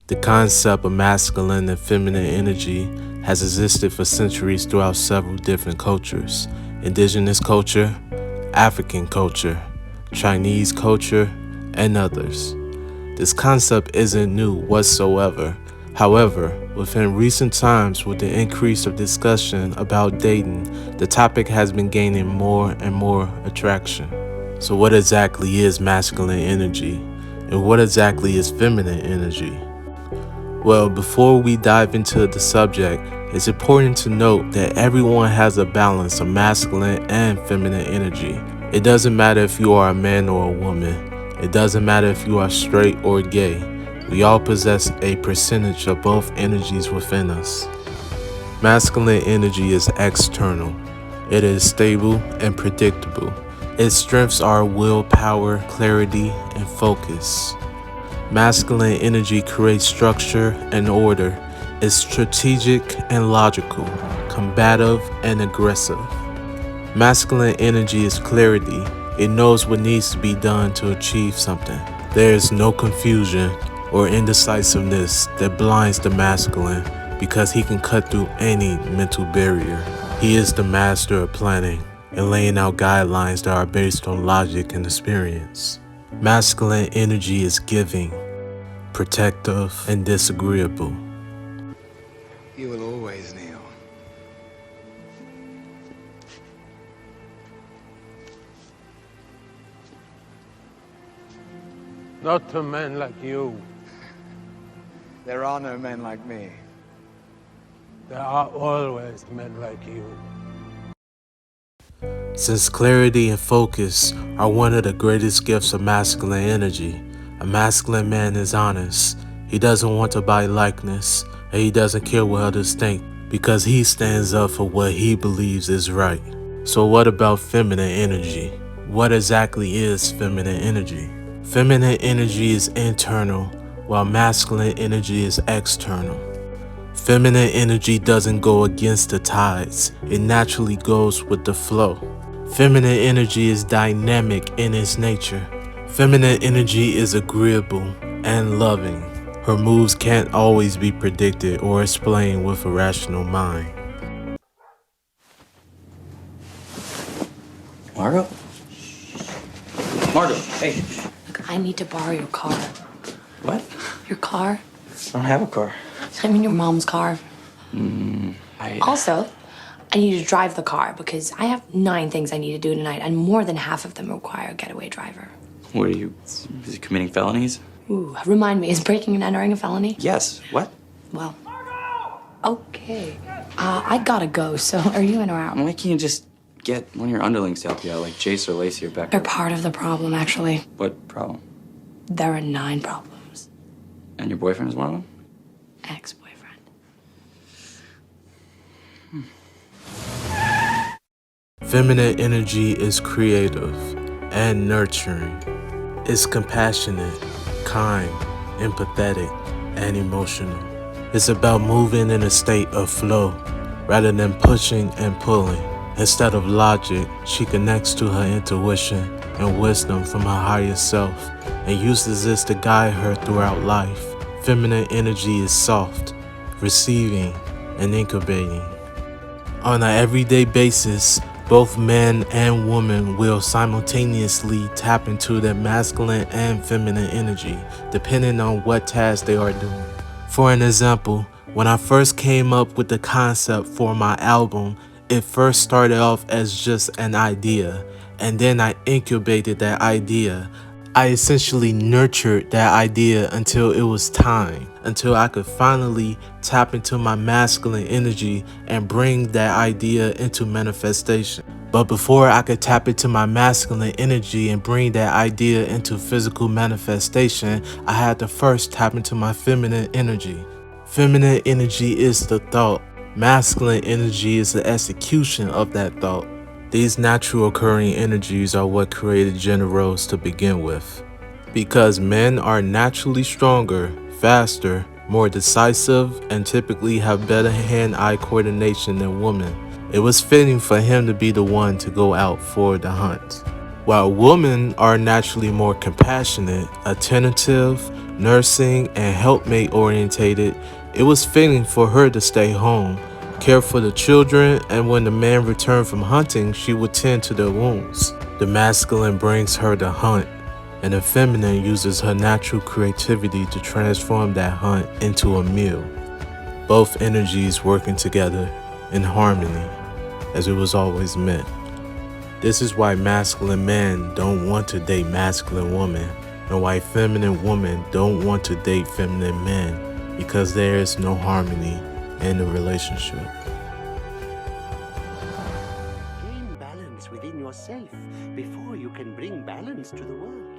The concept of masculine and feminine energy has existed for centuries throughout several different cultures: indigenous culture, African culture, Chinese culture, and others. This concept isn't new whatsoever. However, within recent times, with the increase of discussion about dating, the topic has been gaining more and more attraction. So what exactly is masculine energy? And what exactly is feminine energy? Well, before we dive into the subject, it's important to note that everyone has a balance of masculine and feminine energy. It doesn't matter if you are a man or a woman. It doesn't matter if you are straight or gay. We all possess a percentage of both energies within us. Masculine energy is external. It is stable and predictable. Its strengths are willpower, clarity, and focus. Masculine energy creates structure and order, is strategic and logical, combative and aggressive. Masculine energy is clarity. It knows what needs to be done to achieve something. There is no confusion or indecisiveness that blinds the masculine because he can cut through any mental barrier. He is the master of planning and laying out guidelines that are based on logic and experience. Masculine energy is giving, protective, and disagreeable. You will always kneel. Not to men like you. There are no men like me. There are always men like you. Since clarity and focus are one of the greatest gifts of masculine energy, a masculine man is honest. He doesn't want to buy likeness, and he doesn't care what others think because he stands up for what he believes is right. So what about feminine energy? What exactly is feminine energy? Feminine energy is internal, while masculine energy is external. Feminine energy doesn't go against the tides, it naturally goes with the flow. Feminine energy is dynamic in its nature. Feminine energy is agreeable and loving. Her moves can't always be predicted or explained with a rational mind. Margot? Margot, hey. Look, I need to borrow your car. What? Your car? I don't have a car. I mean your mom's car. I... Also, I need you to drive the car because I have 9 things I need to do tonight, and more than half of them require a getaway driver. What are you... Is he committing felonies? Ooh, remind me, is breaking and entering a felony? Yes. What? Well, okay. I gotta go, so are you in or out? Why can't you just get one of your underlings to help you out, like Jace or Lacey or Becca? They're part of the problem, actually. What problem? There are 9 problems. And your boyfriend is one of them? Ex-boyfriend. Feminine energy is creative and nurturing. It's compassionate, kind, empathetic, and emotional. It's about moving in a state of flow rather than pushing and pulling. Instead of logic, she connects to her intuition and wisdom from her higher self and uses this to guide her throughout life. Feminine energy is soft, receiving, and incubating. On an everyday basis, both men and women will simultaneously tap into their masculine and feminine energy, depending on what task they are doing. For an example, when I first came up with the concept for my album, it first started off as just an idea, and then I incubated that idea. I essentially nurtured that idea until it was time, until I could finally tap into my masculine energy and bring that idea into manifestation. But before I could tap into my masculine energy and bring that idea into physical manifestation, I had to first tap into my feminine energy. Feminine energy is the thought. Masculine energy is the execution of that thought. These natural occurring energies are what created gender roles to begin with. Because men are naturally stronger, faster, more decisive, and typically have better hand-eye coordination than women, it was fitting for him to be the one to go out for the hunt. While women are naturally more compassionate, attentive, nursing, and helpmate orientated, it was fitting for her to stay home, care for the children, and when the man returned from hunting, she would tend to their wounds. The masculine brings her to hunt, and the feminine uses her natural creativity to transform that hunt into a meal. Both energies working together in harmony, as it was always meant. This is why masculine men don't want to date masculine women, and why feminine women don't want to date feminine men, because there is no harmony in the relationship. Gain balance within yourself before you can bring balance to the world.